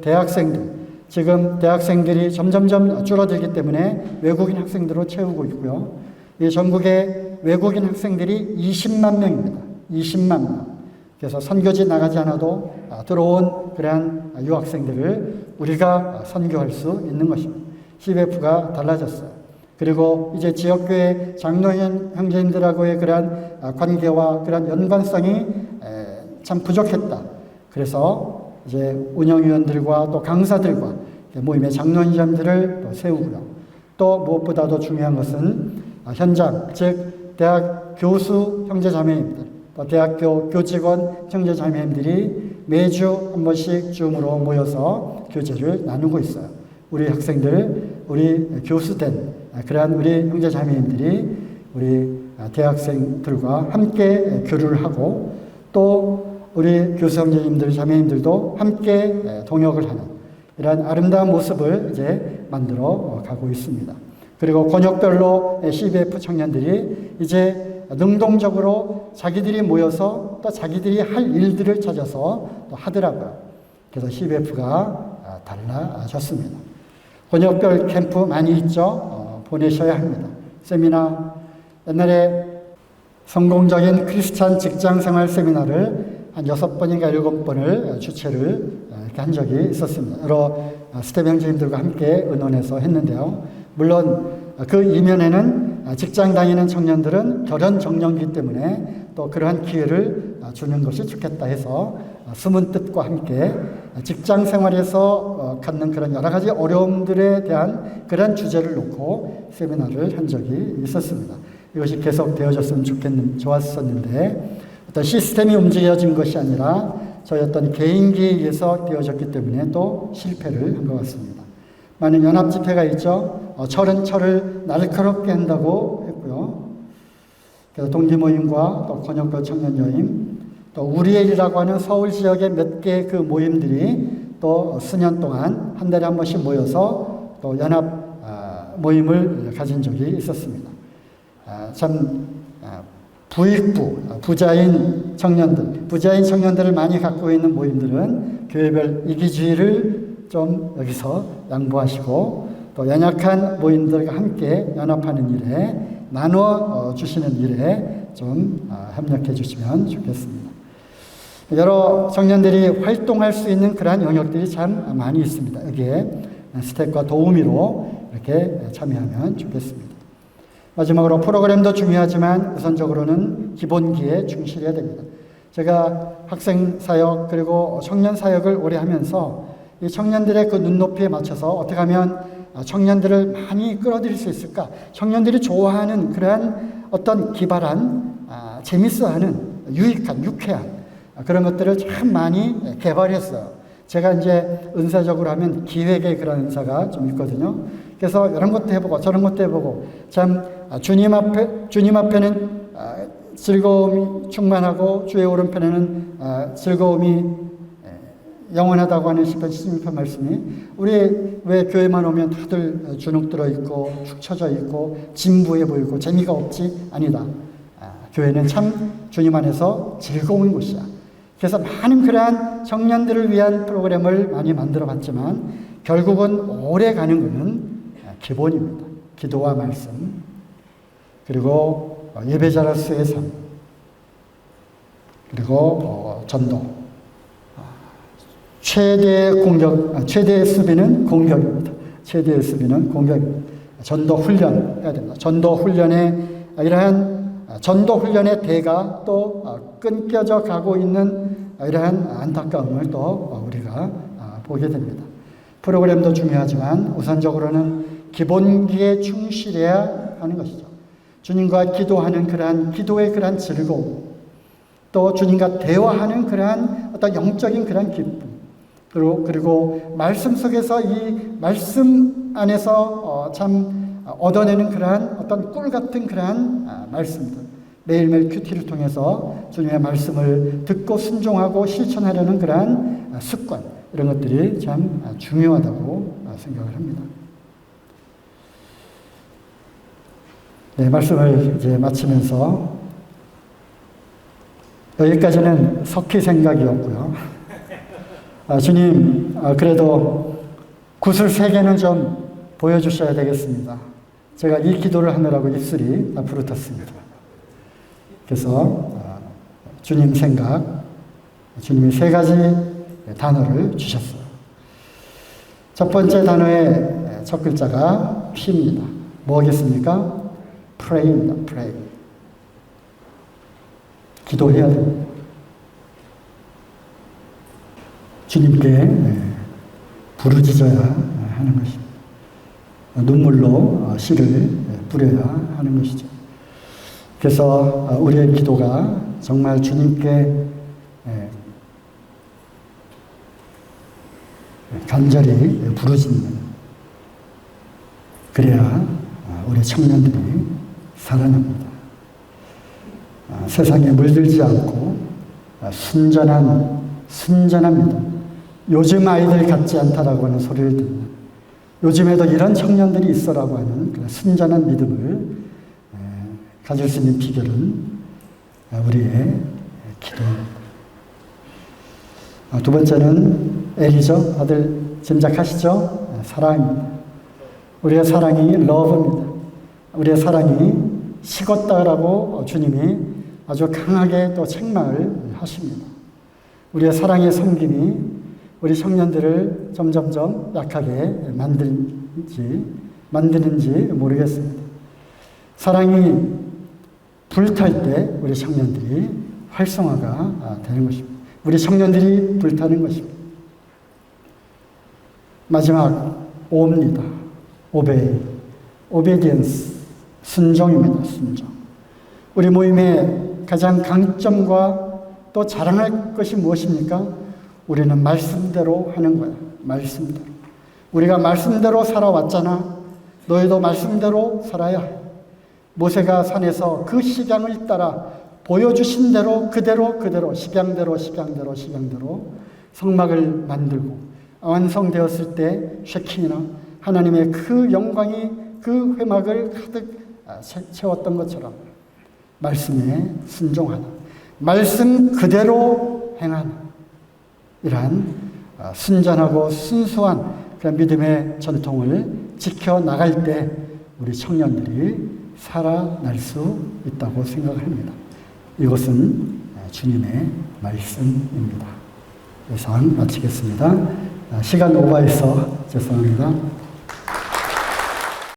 대학생들이 점점점 줄어들기 때문에 외국인 학생들로 채우고 있고요. 이 전국의 외국인 학생들이 20만 명입니다. 20만 명. 그래서 선교지 나가지 않아도 들어온 그러한 유학생들을 우리가 선교할 수 있는 것입니다. CBF가 달라졌어요. 그리고 이제 지역교회 장로형 형제님들하고의 그러한 관계와 그러한 연관성이 참 부족했다. 그래서 이제 운영위원들과 또 강사들과 모임의 장로님들을 또 세우고요. 또 무엇보다도 중요한 것은 현장, 즉 대학 교수 형제자매님들, 또 대학교 교직원 형제자매님들이 매주 한 번씩 줌으로 모여서 교제를 나누고 있어요. 우리 학생들, 우리 교수된 그러한 우리 형제자매님들이 우리 대학생들과 함께 교류를 하고 또 우리 교수 형제님들, 자매님들도 함께 동역을 하는 이러한 아름다운 모습을 이제 만들어 가고 있습니다. 그리고 권역별로 CBF 청년들이 이제 능동적으로 자기들이 모여서 또 자기들이 할 일들을 찾아서 또 하더라고요. 그래서 CBF가 달라졌습니다. 권역별 캠프 많이 있죠. 보내셔야 합니다. 세미나, 옛날에 성공적인 크리스찬 직장생활 세미나를 한 6번인가 7번을 주최를 이렇게 한 적이 있었습니다. 여러 스텝 형제님들과 함께 의논해서 했는데요. 물론 그 이면에는 직장 다니는 청년들은 결혼 정년기 때문에 또 그러한 기회를 주는 것이 좋겠다 해서 숨은 뜻과 함께 직장 생활에서 갖는 그런 여러 가지 어려움들에 대한 그런 주제를 놓고 세미나를 한 적이 있었습니다. 이것이 계속되어졌으면 좋았었는데 어떤 시스템이 움직여진 것이 아니라 저희 어떤 개인기에 의해서 되어졌기 때문에 또 실패를 한 것 같습니다. 많은 연합 집회가 있죠. 철은 철을 날카롭게 한다고 했고요. 그래서 동기 모임과 또 권역별 청년 모임, 또 우리의 일이라고 하는 서울 지역의 몇 개의 그 모임들이 또 수년 동안 한 달에 한 번씩 모여서 또 연합 모임을 가진 적이 있었습니다. 부익부, 부자인 청년들을 많이 갖고 있는 모임들은 교회별 이기주의를 좀 여기서 양보하시고 또 연약한 모임들과 함께 연합하는 일에 나누어 주시는 일에 좀 협력해 주시면 좋겠습니다. 여러 청년들이 활동할 수 있는 그러한 영역들이 참 많이 있습니다. 여기에 스텝과 도우미로 이렇게 참여하면 좋겠습니다. 마지막으로 프로그램도 중요하지만 우선적으로는 기본기에 충실해야 됩니다. 제가 학생 사역 그리고 청년 사역을 오래 하면서 이 청년들의 그 눈높이에 맞춰서 어떻게 하면 청년들을 많이 끌어들일 수 있을까? 청년들이 좋아하는 그러한 어떤 기발한, 재밌어하는, 유익한, 유쾌한 그런 것들을 참 많이 개발했어요. 제가 이제 은사적으로 하면 기획의 그런 은사가 좀 있거든요. 그래서 이런 것도 해보고 저런 것도 해보고 참 주님 앞에는 즐거움이 충만하고 주의 오른편에는 즐거움이 영원하다고 하는 시편 16편 말씀이 우리 왜 교회만 오면 다들 주눅 들어 있고 축 처져 있고 진부해 보이고 재미가 없지? 아니다. 교회는 참 주님 안에서 즐거운 곳이야. 그래서 많은 그러한 청년들을 위한 프로그램을 많이 만들어 봤지만 결국은 오래 가는 것은 기본입니다. 기도와 말씀 그리고 예배자로서의 삶 그리고 전도 최대의 수비는 공격입니다. 최대의 수비는 공격입니다. 전도 훈련 해야 됩니다. 전도 훈련에 이러한 전도 훈련의 대가 또 끊겨져 가고 있는 이러한 안타까움을 또 우리가 보게 됩니다. 프로그램도 중요하지만 우선적으로는 기본기에 충실해야 하는 것이죠. 주님과 기도하는 그러한 기도의 그러한 즐거움, 또 주님과 대화하는 그러한 어떤 영적인 그러한 기쁨, 그리고 말씀 속에서 이 말씀 안에서 참 얻어내는 그러한 어떤 꿀 같은 그러한 말씀들, 매일매일 큐티를 통해서 주님의 말씀을 듣고 순종하고 실천하려는 그러한 습관, 이런 것들이 참 중요하다고 생각을 합니다. 네, 말씀을 이제 마치면서 여기까지는 석희 생각이었고요. 주님, 그래도 구슬 3개는 좀 보여주셔야 되겠습니다. 제가 이 기도를 하느라고 입술이 다 부르텄습니다. 그래서 주님 생각, 주님이 3가지 단어를 주셨어요. 첫 번째 단어의 첫 글자가 P입니다. 뭐겠습니까? Pray입니다. Pray. 기도해야 됩니다. 주님께 부르짖어야 하는 것입니다. 눈물로 씨를 뿌려야 하는 것이죠. 그래서 우리의 기도가 정말 주님께 간절히 부르짖는, 그래야 우리 청년들이 살아납니다. 세상에 물들지 않고 순전한 믿음, 요즘 아이들 같지 않다라고 하는 소리를 듣는, 요즘에도 이런 청년들이 있어라고 하는 그런 순전한 믿음을 가질 수 있는 비결은 우리의 기도입니다. 두 번째는 L이죠. 다들 짐작하시죠? 사랑입니다. 우리의 사랑이 러브입니다. 우리의 사랑이 식었다라고 주님이 아주 강하게 또 책망을 하십니다. 우리의 사랑의 섬김이 우리 청년들을 점점점 약하게 만드는지 모르겠습니다. 사랑이 불탈 때 우리 청년들이 활성화가 되는 것입니다. 우리 청년들이 불타는 것입니다. 마지막 오입니다. 오베이, 오베디언스, 순종입니다. 순종. 우리 모임의 가장 강점과 또 자랑할 것이 무엇입니까? 우리는 말씀대로 하는 거야. 말씀대로. 우리가 말씀대로 살아왔잖아. 너희도 말씀대로 살아야 해. 모세가 산에서 그 식양을 따라 보여주신 대로 그대로 식양대로 성막을 만들고 완성되었을 때 쉐킨이나 하나님의 그 영광이 그 회막을 가득 채웠던 것처럼 말씀에 순종하다. 말씀 그대로 행하는 이러한 순전하고 순수한 그런 믿음의 전통을 지켜나갈 때 우리 청년들이 살아날 수 있다고 생각합니다. 이것은 주님의 말씀입니다. 이상 마치겠습니다. 시간 오버해서 죄송합니다.